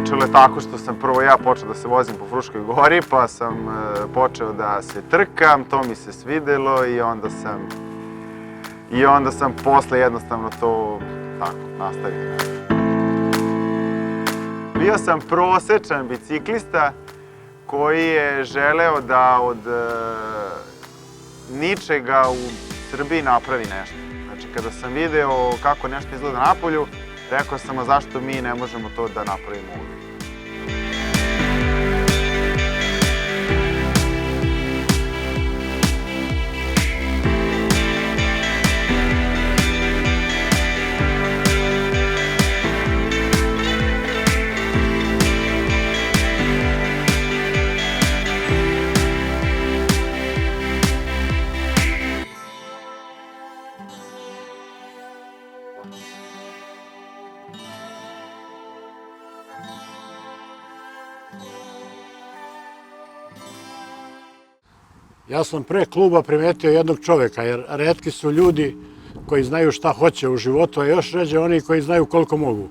Počelo je tako što sam prvo ja počeo da se vozim po Fruškoj gori, pa sam počeo da se trkam, to mi se svidelo i onda sam posle jednostavno to tako nastavio. Bio sam prosečan biciklista koji je želeo da od ničega u Srbiji napravi nešto. Znači, kada sam video kako nešto izgleda napolju, rekao sam, a zašto mi ne možemo to da napravimo ovdje? Ja sam pre kluba primetio jednog čoveka, jer retki su ljudi koji znaju šta hoće u životu, a još ređe oni koji znaju koliko mogu.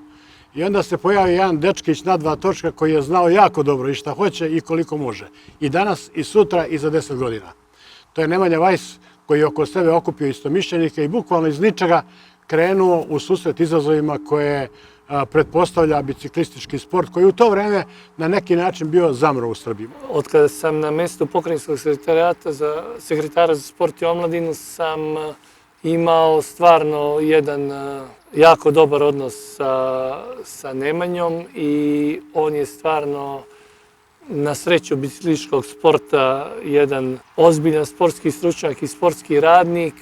I onda se pojavi jedan dečkić na 2 točka koji je znao jako dobro i šta hoće i koliko može. I danas, i sutra, i za 10 godina. To je Nemanja Vajs koji je oko sebe okupio istomišljenike i bukvalno iz ničega krenuo u susret izazovima koje pretpostavlja biciklistički sport koji u to vreme na neki način bio zamro u Srbiji. Od kada sam na mjestu pokrajinskog sekretara za sport i omladinu sam imao stvarno jedan jako dobar odnos sa Nemanjom i on je stvarno na sreću biciklističkog sporta jedan ozbiljan sportski stručnjak i sportski radnik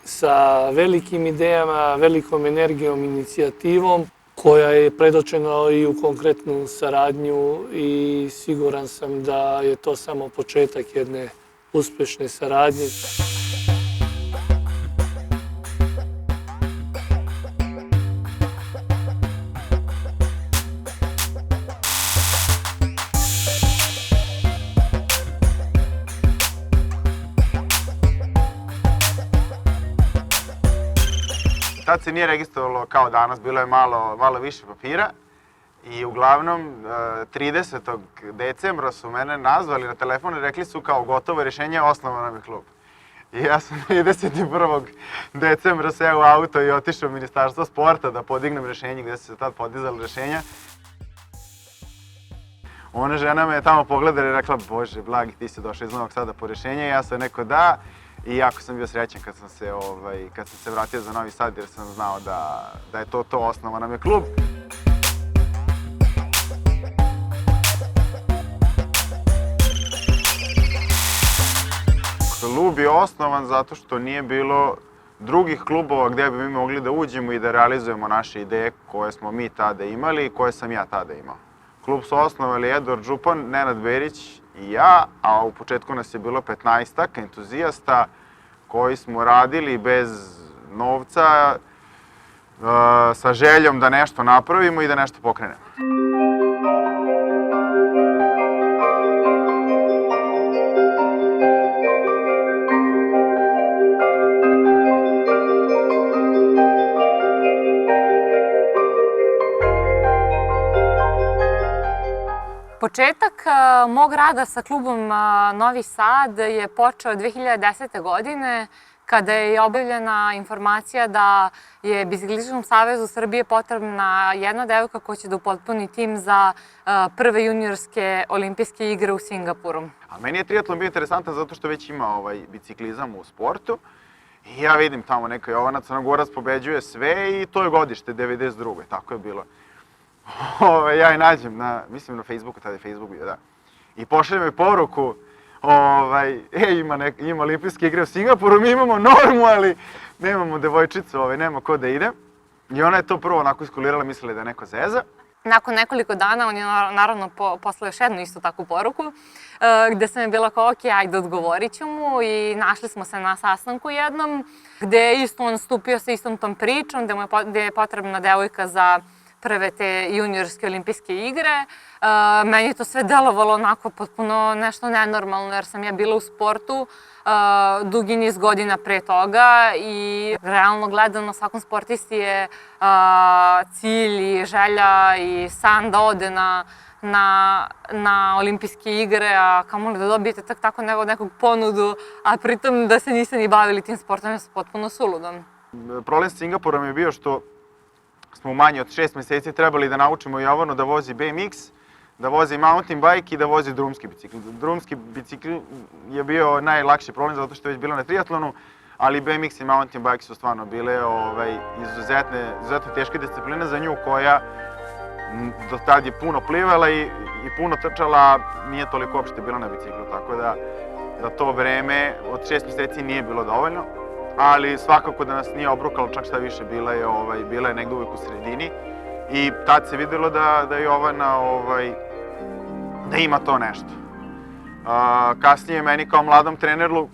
sa velikim idejama, velikom energijom, inicijativom koja je predočena i u konkretnu saradnju i siguran sam da je to samo početak jedne uspješne saradnje. Tad se nije registrovalo kao danas, bilo je malo više papira i uglavnom 30. decembra su mene nazvali na telefon i rekli su kao gotovo rješenje, osnovan nam je klub. I ja sam 31. decembra seo u auto i otišao u Ministarstvo sporta da podignem rješenje gdje su se tad podizali rješenja. Ona žena me je tamo pogledala i rekla, Bože, blagi, ti si došao iz Novog Sada po rješenje, ja sam rekao da. I jako sam bio srećan kad sam se vratio za Novi Sad jer sam znao da je to osnovan nam je klub. Klub je osnovan zato što nije bilo drugih klubova gdje bi mi mogli da uđemo i da realizujemo naše ideje koje smo mi tada imali i koje sam ja tada imao. Klub su osnovali Eduard Župan, Nenad Berić i ja, a u početku nas je bilo 15-ak entuzijasta koji smo radili bez novca sa željom da nešto napravimo i da nešto pokrenemo. Početak mog rada sa klubom Novi Sad je počeo 2010. godine kada je objavljena informacija da je Biciklističkom savezu Srbije potrebna jedna devojka koja će da upotpuni tim za prve juniorske olimpijske igre u Singapuru. A meni je triatlon bio interesantan zato što već ima biciklizam u sportu. I ja vidim tamo neka Jovana Crnogorac pobeđuje sve i to je godište, 92. Tako je bilo. Ja je nađem, mislim na Facebooku, tada je Facebook bio, da. I pošaljem mi poruku, ima olimpijske igre u Singapuru, mi imamo normu, ali nemamo devojčicu, nema ko da ide. I ona je to prvo onako iskulirala, mislila da je neko zeza. Nakon nekoliko dana on je naravno poslao još jednu istu takvu poruku gde sam je bila kao ok, ajde odgovorit ću mu i našli smo se na sastanku jednom gde je isto on stupio sa istom tom pričom gde je potrebna devojka za prve te juniorske olimpijske igre. Meni je to sve delovalo onako potpuno nešto nenormalno jer sam ja bila u sportu dugi niz godina pre toga i realno gledano svakom sportisti je cilj i želja i san da ode na olimpijske igre, a kamoli da dobijete tako nekog ponudu, a pritom da se niste ni bavili tim sportom je potpuno suludom. Problem s Singapurom je bio što smo u manje od 6 meseci trebali da naučimo Jovanu da vozi BMX, da vozi mountain bike i da vozi drumski bicikl. Drumski bicikl je bio najlakši problem zato što je već bilo na triatlonu, ali BMX i mountain bike su stvarno bile izuzetno teške discipline za nju koja do tad je puno plivala i puno trčala, a nije toliko uopšte bila na biciklu, tako da to vreme od 6 meseci nije bilo dovoljno, ali svakako da nas nije obrukalo, čak šta više, bila je negde uvijek u sredini i tad se videlo da Jovana da ima to nešto. Kasnije meni kao mladom treneru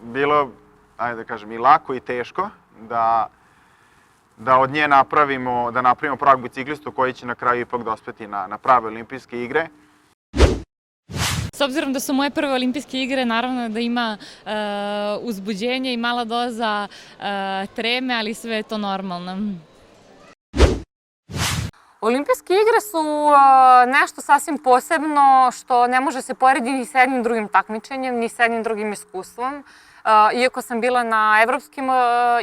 bilo, ajde da kažem, i lako i teško da od nje napravimo pravog biciklistu koji će na kraju ipak dospeti na prave olimpijske igre. S obzirom da su moje prve olimpijske igre, naravno da ima uzbuđenje i mala doza treme, ali sve je to normalno. Olimpijske igre su nešto sasvim posebno što ne može se porediti ni s jednim drugim takmičenjem, ni s jednim drugim iskustvom. Iako sam bila na evropskim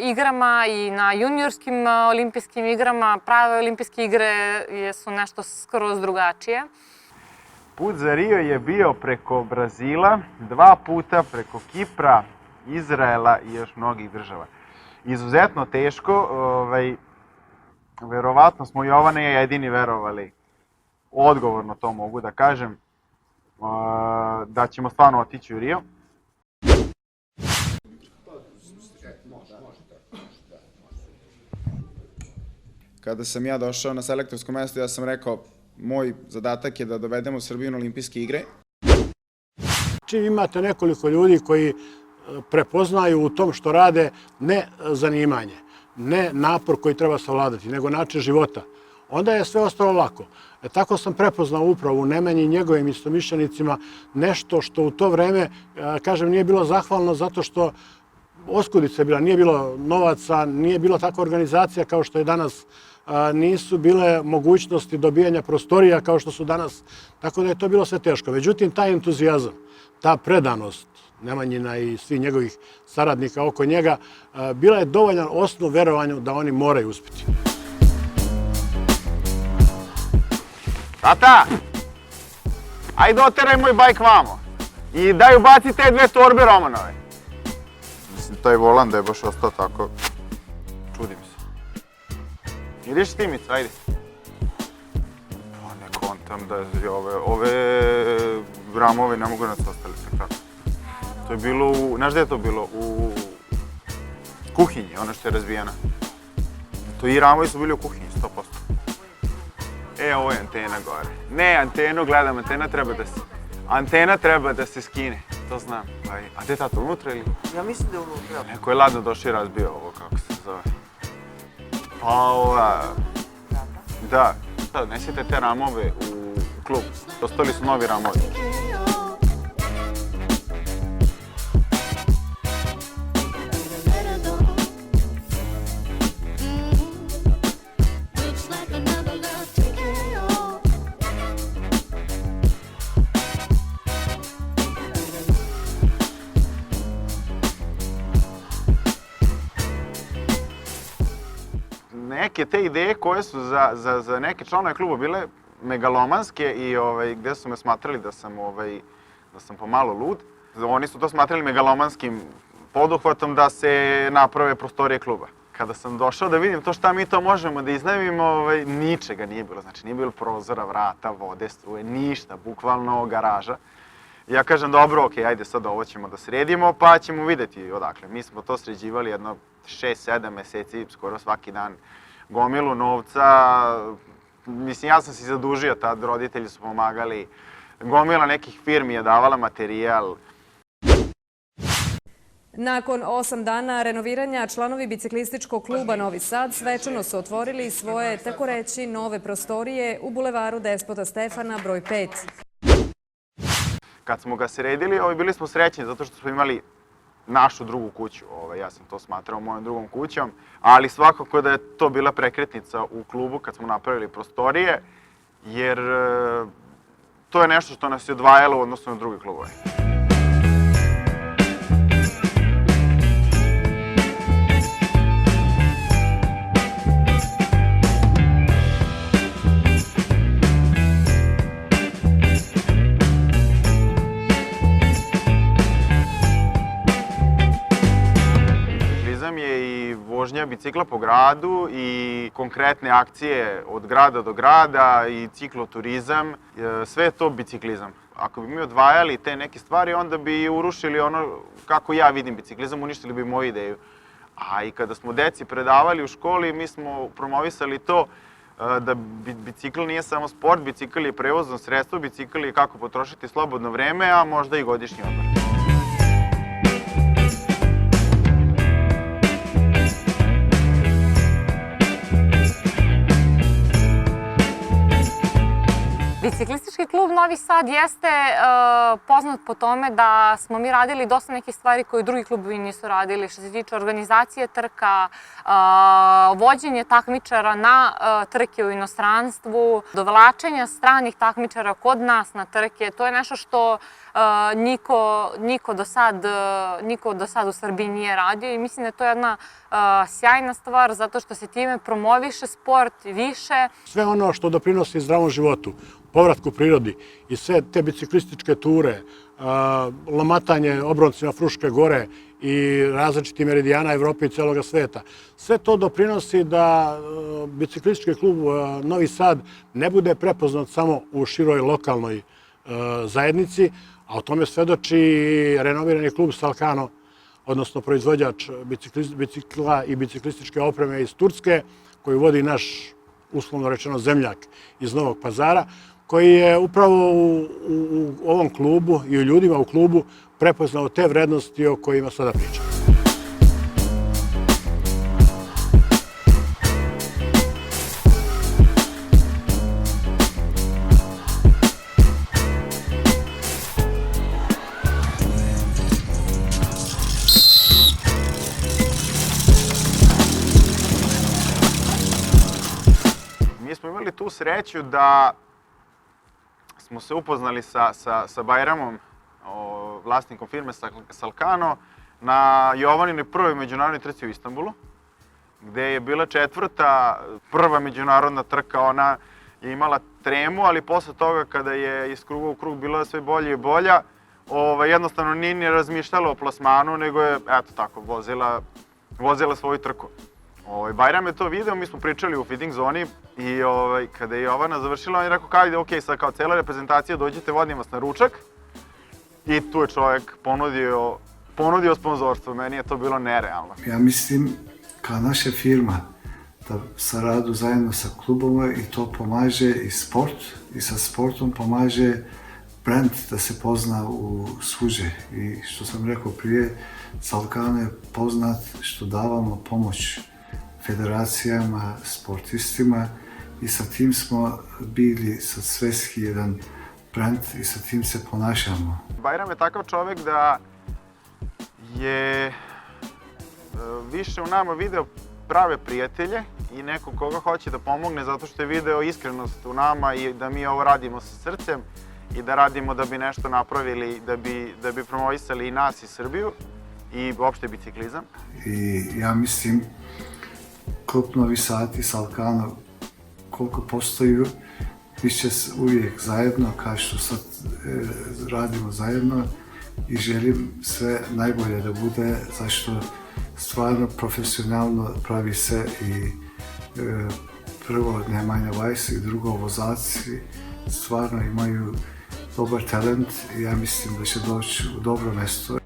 igrama i na juniorskim olimpijskim igrama, prave olimpijske igre su nešto skroz drugačije. Put za Rio je bio preko Brazila, 2 puta preko Kipra, Izraela i još mnogih država. Izuzetno teško, verovatno smo Jovana i ja jedini verovali, odgovorno to mogu da kažem, da ćemo stvarno otići u Rio. Kada sam ja došao na selektorsko mesto, ja sam rekao, moj zadatak je da dovedemo Srbiju na olimpijske igre. Čim imate nekoliko ljudi koji prepoznaju u tom što rade ne zanimanje, ne napor koji treba savladati, nego način života, onda je sve ostalo lako. Tako sam prepoznao upravo u Nemanji i njegovim istomišljenicima nešto što u to vreme, kažem, nije bilo zahvalno zato što oskudica je bila, nije bilo novaca, nije bila takva organizacija kao što je danas, nisu bile mogućnosti dobijanja prostorija kao što su danas, tako da je to bilo sve teško. Međutim, taj entuzijazam, ta predanost Nemanjina i svih njegovih saradnika oko njega, bila je dovoljan osnov verovanju da oni moraju uspjeti. Tata, ajde oteraj moj bajk vamo i daj ubaci te 2 torbe Romanove. Mislim, taj volan da je baš ostao tako, čudim se. Ideš ti, Mica, ajde. Pa ne kontam da ove ramove ne mogu nas ostali se kako. To je bilo znaš gde je to bilo? U kuhinji, ono što je razbijena. To i ramovi su bili u kuhinji, 100%. Ovo je antena gore. Ne, antenu gledam, antena treba da se skine, to znam. A gde je tato, unutra ili? Ja mislim da je unutra. Neko je ladno došao i razbio ovo, kako se zove. Pa ova... Da, nesite te ramove u klub. Ostali su novi ramovi. Neke te ideje koje su za neke članove kluba bile megalomanske i gde su me smatrali da sam pomalo lud. Oni su to smatrali megalomanskim poduhvatom da se naprave prostorije kluba. Kada sam došao da vidim to šta mi to možemo da iznajmimo, ničega nije bilo. Znači nije bilo prozora, vrata, vode, struje, ništa, bukvalno garaža. Ja kažem, dobro, okej, ajde sad ovo ćemo da sredimo pa ćemo videti odakle. Mi smo to sređivali jedno 6-7 meseci, skoro svaki dan. Gomilu novca, mislim, ja sam se zadužio tad, roditelji su pomagali. Gomila nekih firmi je davala materijal. Nakon 8 dana renoviranja, članovi biciklističkog kluba Novi Sad svečano su otvorili svoje, tako reći, nove prostorije u bulevaru Despota Stefana broj 5. Kad smo ga sredili, bili smo srećni zato što smo imali našu drugu kuću. Ja sam to smatrao mojom drugom kućom, ali svakako da je to bila prekretnica u klubu kad smo napravili prostorije, jer to je nešto što nas je odvajalo u odnosu na druge klubove. Vožnja bicikla po gradu i konkretne akcije od grada do grada i cikloturizam, sve je to biciklizam. Ako bi mi odvajali te neke stvari, onda bi urušili ono kako ja vidim biciklizam, uništili bi moju ideju. A i kada smo deci predavali u školi, mi smo promovisali to da bicikl nije samo sport, bicikl je prevozno sredstvo, bicikl je kako potrošiti slobodno vreme, a možda i godišnji odmor. Biciklistički klub Novi Sad jeste poznat po tome da smo mi radili dosta neke stvari koje drugi klubovi nisu radili, što se tiče organizacije trka, vođenje takmičara na trke u inostranstvu, dovlačenja stranih takmičara kod nas na trke. To je nešto što niko do sad u Srbiji nije radio i mislim da je to jedna sjajna stvar zato što se time promoviše sport više. Sve ono što doprinosi zdravom životu, povratku prirodi i sve te biciklističke ture, lomatanje obroncima Fruške gore i različitih meridijana Evrope i celoga sveta. Sve to doprinosi da biciklistički klub Novi Sad ne bude prepoznat samo u široj lokalnoj zajednici, a o tome svedoči i renovirani klub Salkano, odnosno proizvođač bicikla i biciklističke opreme iz Turske, koji vodi naš, uslovno rečeno, zemljak iz Novog Pazara, koji je upravo u ovom klubu i u ljudima u klubu prepoznao te vrednosti o kojima sada pričam. Mi smo imali tu sreću da smo se upoznali sa Bajramom, vlasnikom firme Salkano, na Jovaninoj prvoj međunarodnoj trci u Istanbulu, gde je bila prva međunarodna trka. Ona je imala tremu, ali posle toga kada je iz kruga u krug bila sve bolja i bolja, jednostavno nije ni razmišljala o plasmanu, nego je, eto tako, vozila svoju trku. Bajram je to video, mi smo pričali u feeding zoni i kada je Jovana završila, on je rekao kao ide, ok, sad kao cela reprezentacija, dođite, vodim vas na ručak. I tu je čovjek ponudio sponzorstvo, meni je to bilo nerealno. Ja mislim, kao naša firma, da saradu zajedno sa klubom i to pomaže i sport, i sa sportom pomaže brand da se pozna u svuđe. I što sam rekao prije, Salkano je poznat što davamo pomoć federacijama, sportistima i sa tim smo bili sad svetski jedan brand i sa tim se ponašamo. Bajram je takav čovjek da je više u nama video prave prijatelje i nekog koga hoće da pomogne zato što je video iskrenost u nama i da mi ovo radimo sa srcem i da radimo da bi nešto napravili, da bi promovisali i nas i Srbiju i uopšte biciklizam. I ja mislim, klub Novi Sad i Salkano, koliko postoju, bit će uvijek zajedno, kao što sad radimo zajedno i želim sve najbolje da bude, zašto stvarno profesionalno pravi se i prvo Nemanja Vajs i drugo vozači stvarno imaju dobar talent i ja mislim da će doći u dobro mesto.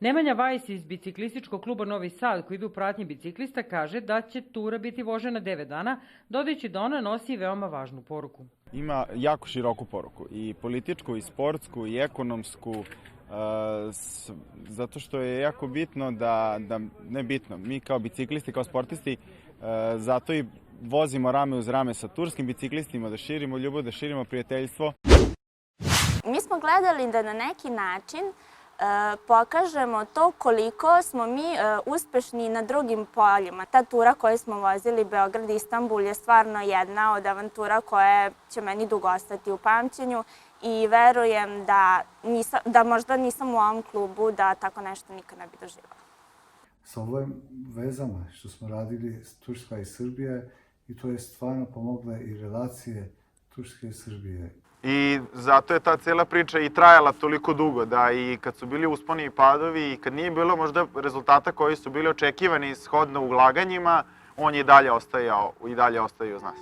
Nemanja Vajs iz biciklističkog kluba Novi Sad, koji ide u pratnji biciklista, kaže da će tura biti vožena 9 dana, dodajući da ona nosi veoma važnu poruku. Ima jako široku poruku, i političku, i sportsku, i ekonomsku, zato što je jako bitno ne bitno, mi kao biciklisti, kao sportisti, zato i vozimo rame uz rame sa turskim biciklistima, da širimo ljubav, da širimo prijateljstvo. Mi smo gledali da na neki način pokažemo to koliko smo mi uspešni na drugim poljima. Ta tura koju smo vozili, Beograd-Istanbul, je stvarno jedna od avantura koja će meni dugo ostati u pamćenju i verujem da možda nisam u ovom klubu, da tako nešto nikad ne bi doživjela. Sa ovim vezama što smo radili Turska i Srbija, i to je stvarno pomogla i relacije Turske i Srbije. I zato je ta cijela priča i trajala toliko dugo, da i kad su bili usponi i padovi i kad nije bilo možda rezultata koji su bili očekivani shodno ulaganjima, on je i dalje ostajao uz nas.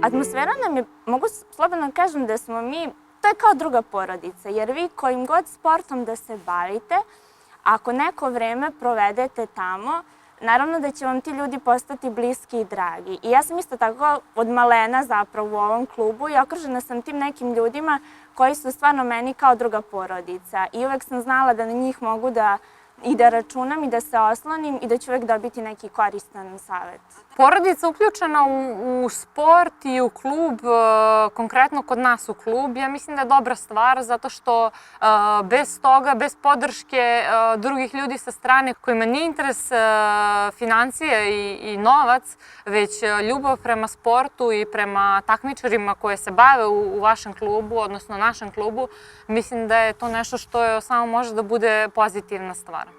Atmosfera nam je, mogu slobodno kažem da smo mi, to je kao druga porodica, jer vi kojim god sportom da se bavite, ako neko vreme provedete tamo, naravno da će vam ti ljudi postati bliski i dragi. I ja sam isto tako od malena zapravo u ovom klubu i okružena sam tim nekim ljudima koji su stvarno meni kao druga porodica. I uvek sam znala da na njih mogu da računam i da se oslonim i da ću uvek dobiti neki koristan savjet. Porodica uključena u sport i u klub, konkretno kod nas u klub, ja mislim da je dobra stvar zato što bez toga, bez podrške drugih ljudi sa strane kojima nije interes financije i novac, već ljubav prema sportu i prema takmičarima koje se bave u vašem klubu, odnosno našem klubu, mislim da je to nešto što samo može da bude pozitivna stvar.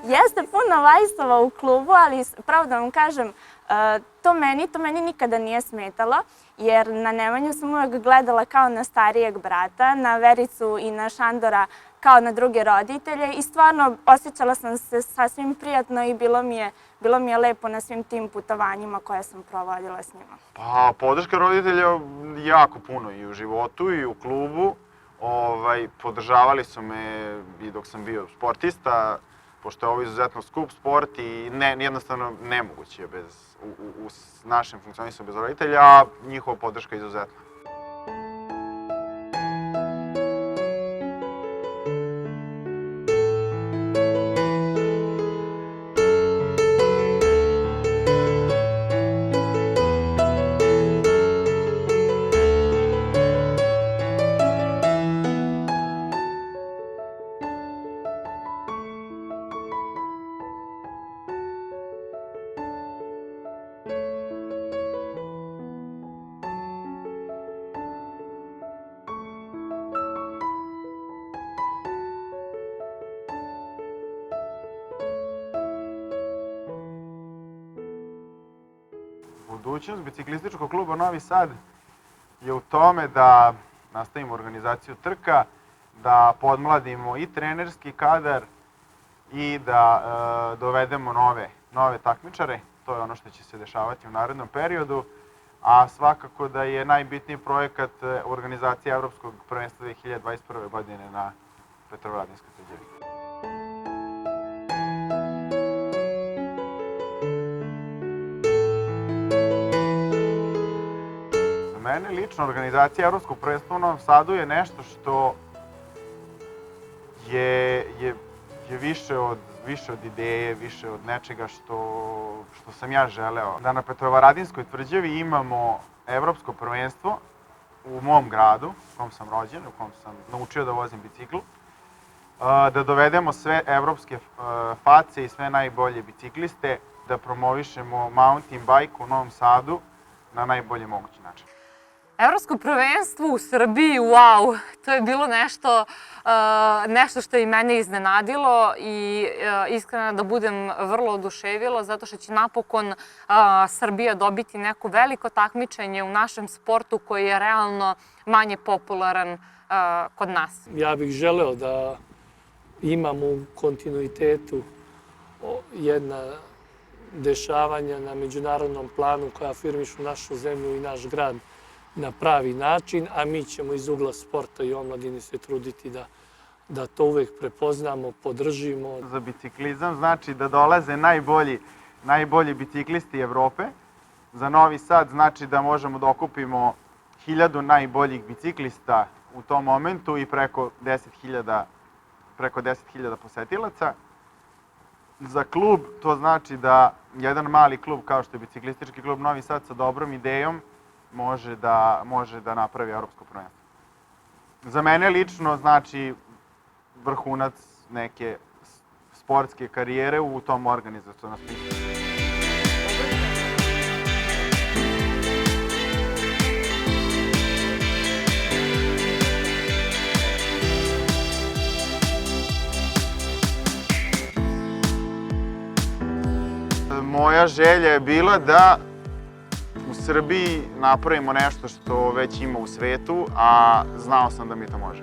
Jeste puno vajsova u klubu, ali pravo da vam kažem, to meni nikada nije smetalo, jer na Nemanju sam uvek gledala kao na starijeg brata, na Vericu i na Šandora kao na druge roditelje i stvarno osjećala sam se sasvim prijatno i bilo mi je lepo na svim tim putovanjima koje sam provodila s njima. Pa, podrška roditelja jako puno i u životu i u klubu. Podržavali su me i dok sam bio sportista, pošto je ovo izuzetno skup sport i jednostavno nemoguće je u našem funkcionisanju bez roditelja, a njihova podrška je izuzetna. Budućnost biciklističkog kluba Novi Sad je u tome da nastavimo organizaciju trka, da podmladimo i trenerski kadar i da dovedemo nove takmičare. To je ono što će se dešavati u narednom periodu, a svakako da je najbitniji projekat organizacija Evropskog prvenstva 2021. godine na Petrovaradinskoj tvrđavi. Mene lično organizacija Evropskog prvenstva u Novom Sadu je nešto što je više od ideje, više od nečega što sam ja želeo. Da na Petrovaradinskoj tvrđavi imamo Evropsko prvenstvo u mom gradu, u kom sam rođen, u kom sam naučio da vozim bicikl, da dovedemo sve evropske face i sve najbolje bicikliste, da promovišemo mountain bike u Novom Sadu na najbolji mogući način. Evropsko prvenstvo u Srbiji, wow, to je bilo nešto što je i mene iznenadilo i iskreno da budem vrlo oduševilo zato što će napokon Srbija dobiti neko veliko takmičenje u našem sportu koji je realno manje popularan kod nas. Ja bih želeo da imamo u kontinuitetu jedna dešavanja na međunarodnom planu koja afirmišu našu zemlju i naš grad na pravi način, a mi ćemo iz ugla sporta i omladine se truditi da to uvek prepoznamo, podržimo. Za biciklizam znači da dolaze najbolji biciklisti Evrope. Za Novi Sad znači da možemo da okupimo 1000 najboljih biciklista u tom momentu i preko 10.000 posetilaca. Za klub to znači da jedan mali klub kao što je biciklistički klub Novi Sad sa dobrom idejom može da napravi evropsko prvenstvo. Za mene lično znači vrhunac neke sportske karijere u tom organizacionom smislu. Moja želja je bila da u Srbiji napravimo nešto što već ima u svetu, a znao sam da mi to može.